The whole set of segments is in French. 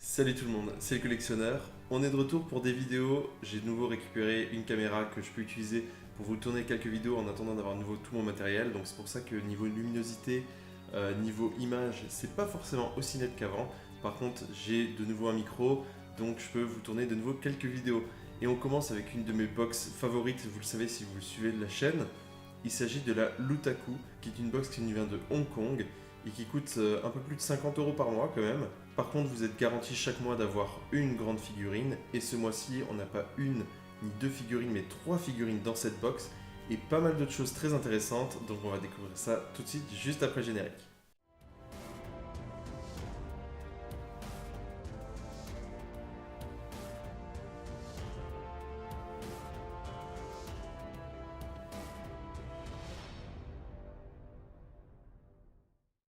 Salut tout le monde, c'est le collectionneur. On est de retour pour des vidéos. J'ai de nouveau récupéré une caméra que je peux utiliser pour vous tourner quelques vidéos en attendant d'avoir de nouveau tout mon matériel. Donc c'est pour ça que niveau luminosité, niveau image, c'est pas forcément aussi net qu'avant. Par contre, j'ai de nouveau un micro, donc je peux vous tourner de nouveau quelques vidéos. Et on commence avec une de mes box favorites, vous le savez si vous suivez de la chaîne. Il s'agit de la Lutaku, qui est une box qui nous vient de Hong Kong et qui coûte un peu plus de 50 € par mois quand même. Par contre, vous êtes garanti chaque mois d'avoir une grande figurine, et ce mois-ci, on n'a pas une ni deux figurines, mais trois figurines dans cette box, et pas mal d'autres choses très intéressantes, donc on va découvrir ça tout de suite, juste après le générique.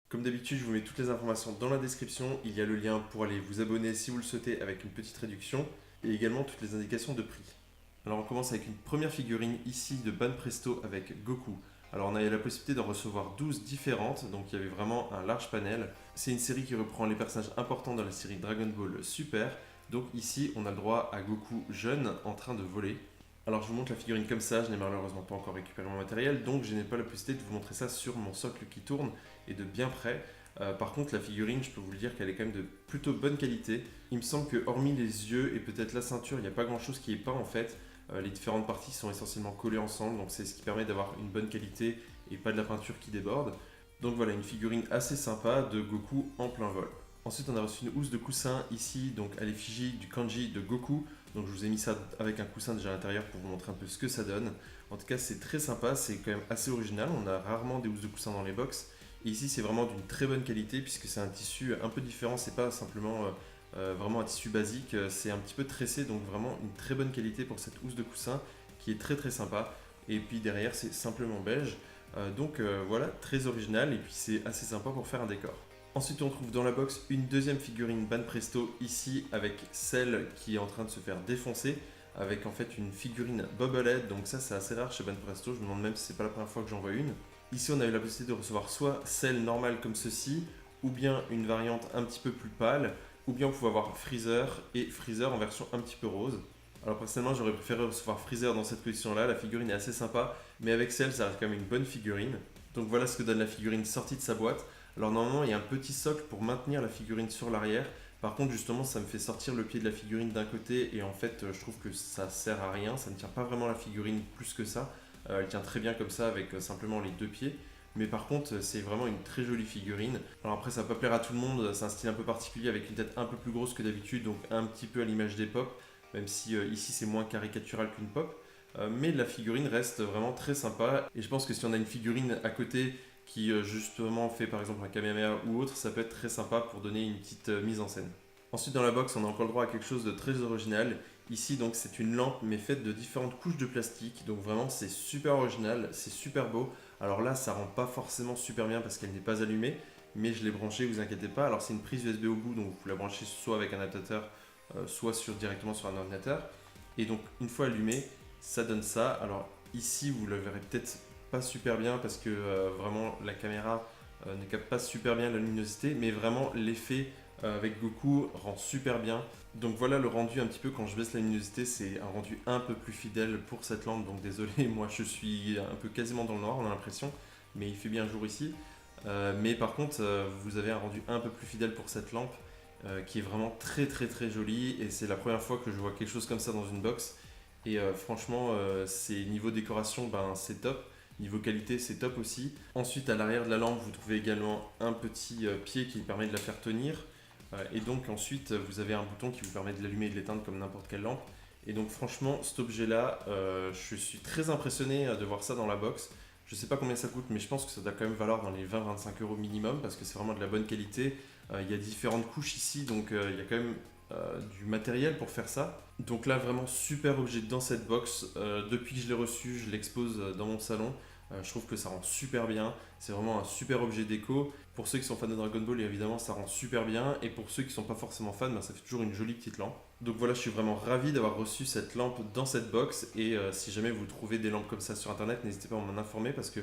Comme d'habitude, je vous mets toutes les informations dans la description, il y a le lien pour aller vous abonner si vous le souhaitez avec une petite réduction, et également toutes les indications de prix. Alors on commence avec une première figurine ici de Banpresto avec Goku. Alors on a eu la possibilité d'en recevoir 12 différentes, donc il y avait vraiment un large panel. C'est une série qui reprend les personnages importants dans la série Dragon Ball Super. Donc ici on a le droit à Goku jeune en train de voler. Alors je vous montre la figurine comme ça, je n'ai malheureusement pas encore récupéré mon matériel, donc je n'ai pas la possibilité de vous montrer ça sur mon socle qui tourne et de bien près. Par contre la figurine, je peux vous le dire qu'elle est quand même de plutôt bonne qualité. Il me semble que hormis les yeux et peut-être la ceinture, il n'y a pas grand chose qui est peint en fait. Les différentes parties sont essentiellement collées ensemble, donc c'est ce qui permet d'avoir une bonne qualité et pas de la peinture qui déborde. Donc voilà, une figurine assez sympa de Goku en plein vol. Ensuite, on a reçu une housse de coussin ici, donc à l'effigie du kanji de Goku. Donc je vous ai mis ça avec un coussin déjà à l'intérieur pour vous montrer un peu ce que ça donne. En tout cas, c'est très sympa, c'est quand même assez original. On a rarement des housses de coussin dans les box. Et ici, c'est vraiment d'une très bonne qualité puisque c'est un tissu un peu différent. C'est pas simplement vraiment un tissu basique, c'est un petit peu tressé, donc vraiment une très bonne qualité pour cette housse de coussin qui est très très sympa. Et puis derrière, c'est simplement beige. Voilà, très original et puis c'est assez sympa pour faire un décor. Ensuite, on trouve dans la box une deuxième figurine Banpresto ici avec celle qui est en train de se faire défoncer avec en fait une figurine Bobblehead. Donc ça, c'est assez rare chez Banpresto. Je me demande même si c'est pas la première fois que j'en vois une. Ici, on a eu la possibilité de recevoir soit celle normale comme ceci, ou bien une variante un petit peu plus pâle, ou bien on pouvait avoir Freezer et Freezer en version un petit peu rose. Alors personnellement, j'aurais préféré recevoir Freezer dans cette position-là. La figurine est assez sympa, mais avec celle, ça reste quand même une bonne figurine. Donc voilà ce que donne la figurine sortie de sa boîte. Alors normalement, il y a un petit socle pour maintenir la figurine sur l'arrière. Par contre, justement, ça me fait sortir le pied de la figurine d'un côté et en fait, je trouve que ça sert à rien. Ça ne tient pas vraiment la figurine plus que ça. Elle tient très bien comme ça avec simplement les deux pieds. Mais par contre, c'est vraiment une très jolie figurine. Alors après, ça va pas plaire à tout le monde. C'est un style un peu particulier avec une tête un peu plus grosse que d'habitude, donc un petit peu à l'image des pop. Même si ici c'est moins caricatural qu'une pop. Mais la figurine reste vraiment très sympa. Et je pense que si on a une figurine à côté qui justement fait par exemple un Kamehameha ou autre, ça peut être très sympa pour donner une petite mise en scène. Ensuite dans la box, on a encore le droit à quelque chose de très original. Ici donc c'est une lampe mais faite de différentes couches de plastique, donc vraiment c'est super original, c'est super beau. Alors là ça rend pas forcément super bien parce qu'elle n'est pas allumée, mais je l'ai branchée, vous inquiétez pas. Alors c'est une prise USB au bout, donc vous la branchez soit avec un adaptateur, soit directement sur un ordinateur. Et donc une fois allumée, ça donne ça. Alors ici vous le verrez peut-être pas super bien parce que vraiment la caméra ne capte pas super bien la luminosité, mais vraiment l'effet avec Goku rend super bien. Donc voilà le rendu un petit peu quand je baisse la luminosité, c'est un rendu un peu plus fidèle pour cette lampe. Donc désolé, moi je suis un peu quasiment dans le noir, on a l'impression, mais il fait bien jour ici. Mais par contre, vous avez un rendu un peu plus fidèle pour cette lampe qui est vraiment très très très jolie et c'est la première fois que je vois quelque chose comme ça dans une box. Et franchement, c'est niveau décoration, ben, c'est top. Niveau qualité, c'est top aussi. Ensuite, à l'arrière de la lampe, vous trouvez également un petit pied qui permet de la faire tenir. Et donc ensuite, vous avez un bouton qui vous permet de l'allumer et de l'éteindre comme n'importe quelle lampe. Et donc franchement, cet objet-là, je suis très impressionné de voir ça dans la box. Je ne sais pas combien ça coûte, mais je pense que ça doit quand même valoir dans les 20-25 € minimum parce que c'est vraiment de la bonne qualité. Il y a différentes couches ici, donc il y a quand même du matériel pour faire ça. Donc là, vraiment super objet dans cette box. Depuis que je l'ai reçu, je l'expose dans mon salon. Je trouve que ça rend super bien. C'est vraiment un super objet déco. Pour ceux qui sont fans de Dragon Ball, évidemment, ça rend super bien. Et pour ceux qui ne sont pas forcément fans, ben, ça fait toujours une jolie petite lampe. Donc voilà, je suis vraiment ravi d'avoir reçu cette lampe dans cette box. Et si jamais vous trouvez des lampes comme ça sur internet, n'hésitez pas à m'en informer parce que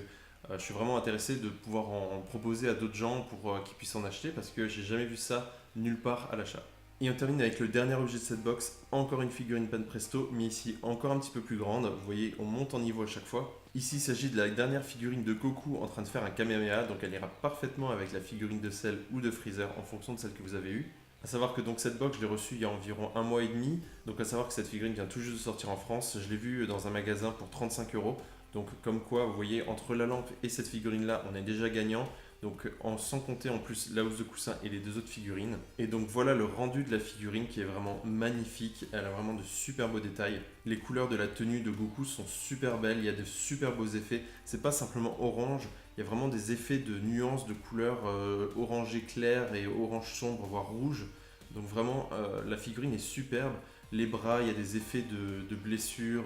je suis vraiment intéressé de pouvoir en proposer à d'autres gens pour qu'ils puissent en acheter parce que j'ai jamais vu ça nulle part à l'achat. Et on termine avec le dernier objet de cette box, encore une figurine Banpresto, mais ici encore un petit peu plus grande. Vous voyez, on monte en niveau à chaque fois. Ici, il s'agit de la dernière figurine de Goku en train de faire un Kamehameha, donc elle ira parfaitement avec la figurine de Cell ou de Freezer en fonction de celle que vous avez eue. A savoir que donc cette box, je l'ai reçue il y a environ un mois et demi, donc à savoir que cette figurine vient tout juste de sortir en France. Je l'ai vue dans un magasin pour 35 €. Donc comme quoi, vous voyez, entre la lampe et cette figurine-là, on est déjà gagnant. Donc sans compter en plus la housse de coussin et les deux autres figurines. Et donc voilà le rendu de la figurine qui est vraiment magnifique. Elle a vraiment de super beaux détails. Les couleurs de la tenue de Goku sont super belles. Il y a de super beaux effets. C'est pas simplement orange. Il y a vraiment des effets de nuances de couleurs orangé clair et orange sombre, voire rouge. Donc vraiment la figurine est superbe. Les bras, il y a des effets de blessures,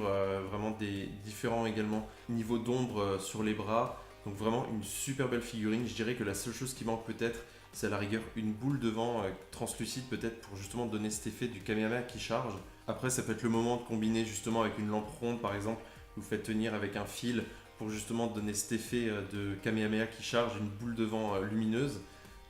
vraiment des différents également niveaux d'ombre sur les bras. Donc vraiment une super belle figurine. Je dirais que la seule chose qui manque peut-être, c'est à la rigueur une boule devant translucide peut-être pour justement donner cet effet du Kamehameha qui charge. Après ça peut être le moment de combiner justement avec une lampe ronde par exemple. Vous faites tenir avec un fil pour justement donner cet effet de Kamehameha qui charge, une boule devant lumineuse.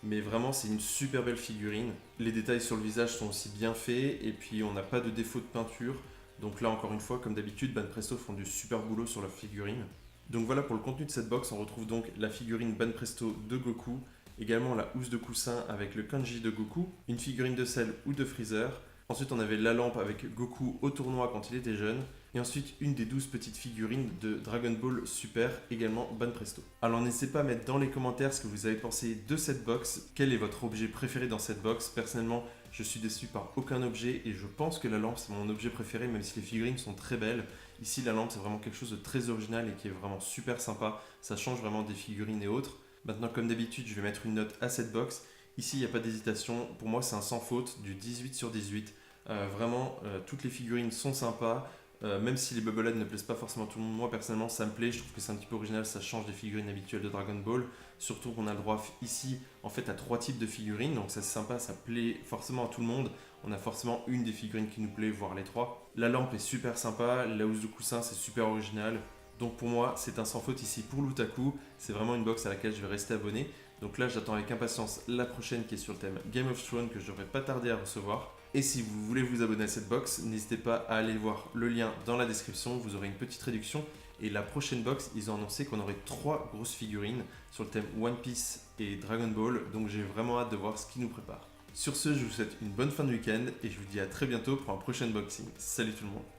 Mais vraiment c'est une super belle figurine. Les détails sur le visage sont aussi bien faits et puis on n'a pas de défaut de peinture. Donc là encore une fois comme d'habitude Banpresto font du super boulot sur leur figurine. Donc voilà pour le contenu de cette box, on retrouve donc la figurine Banpresto de Goku, également la housse de coussin avec le kanji de Goku, une figurine de Cell ou de Freezer. Ensuite on avait la lampe avec Goku au tournoi quand il était jeune. Et ensuite une des 12 petites figurines de Dragon Ball Super, également Banpresto. Alors n'hésitez pas à mettre dans les commentaires ce que vous avez pensé de cette box. Quel est votre objet préféré dans cette box? Personnellement, je suis déçu par aucun objet et je pense que la lampe c'est mon objet préféré même si les figurines sont très belles. Ici la lampe c'est vraiment quelque chose de très original et qui est vraiment super sympa. Ça change vraiment des figurines et autres. Maintenant comme d'habitude je vais mettre une note à cette box. Ici il n'y a pas d'hésitation. Pour moi c'est un sans faute du 18 sur 18. Vraiment toutes les figurines sont sympas. Même si les Bubblehead ne plaisent pas forcément à tout le monde, moi personnellement ça me plaît, je trouve que c'est un petit peu original, ça change des figurines habituelles de Dragon Ball. Surtout qu'on a le droit ici en fait à 3 types de figurines, donc ça c'est sympa, ça plaît forcément à tout le monde. On a forcément une des figurines qui nous plaît, voire les 3. La lampe est super sympa, la housse de coussin c'est super original. Donc pour moi c'est un sans faute ici pour l'Outaku, c'est vraiment une box à laquelle je vais rester abonné. Donc là j'attends avec impatience la prochaine qui est sur le thème Game of Thrones que je devrais pas tarder à recevoir. Et si vous voulez vous abonner à cette box, n'hésitez pas à aller voir le lien dans la description, vous aurez une petite réduction. Et la prochaine box, ils ont annoncé qu'on aurait 3 grosses figurines sur le thème One Piece et Dragon Ball, donc j'ai vraiment hâte de voir ce qu'ils nous préparent. Sur ce, je vous souhaite une bonne fin de week-end et je vous dis à très bientôt pour un prochain unboxing. Salut tout le monde!